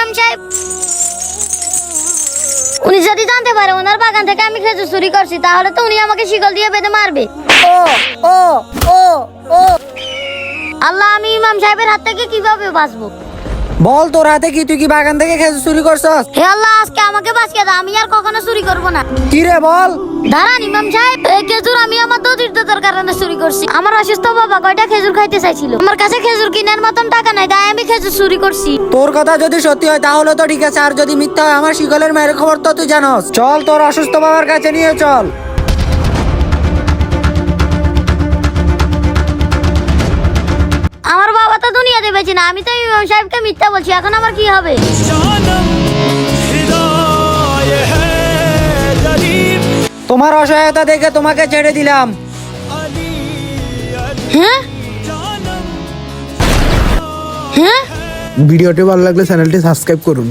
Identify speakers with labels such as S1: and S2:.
S1: ইমাম সাহেব উনি যদি জানতে পারে ওনার বাগান থেকে আমি খেজুর চুরি করছি তাহলে তো উনি আমাকে শিকল দিয়ে বেঁধে মারবে।
S2: ও ও ও ও
S1: আল্লাহ, আমি ইমাম সাহেবের হাত থেকে কিভাবে বাঁচবো?
S2: বল, তোর হাতে কি? তুই কি বাগান থেকে খেজুর চুরি করছস?
S1: হে আল্লাহ, আজকে আমাকে বাঁচিয়ে দাও, আমি আর কখনো চুরি করব না।
S2: কি রে বল?
S1: দাঁড়ান ইমাম সাহেব, এই খেজুর আমি আমার দরিদ্রতার কারণে চুরি করছি। আমার অসুস্থ বাবা কয়টা খেজুর খাইতে চাইছিল, আমার কাছে খেজুর কেনার মতন টাকা নাই, তাই আমি খেজুর চুরি করছি।
S2: তোর কথা যদি সত্যি হয় তাহলে তো ঠিক আছে, আর যদি মিথ্যা হয় আমার শিকলের মায়ের খবর তো তুই জানোস। চল, তোর অসুস্থ বাবার কাছে নিয়ে চল।
S1: আমার বাবা তো দুনিয়াতে বেঁচে না, আমি তো ইমাম সাহেবকে মিথ্যা বলছি, এখন আমার কি হবে?
S2: তোমার অসহায়তা দেখে তোমাকে ছেড়ে দিলাম।
S1: হ্যাঁ হ্যাঁ
S3: ভিডিওটি ভালো লাগলে চ্যানেলটি সাবস্ক্রাইব করুন।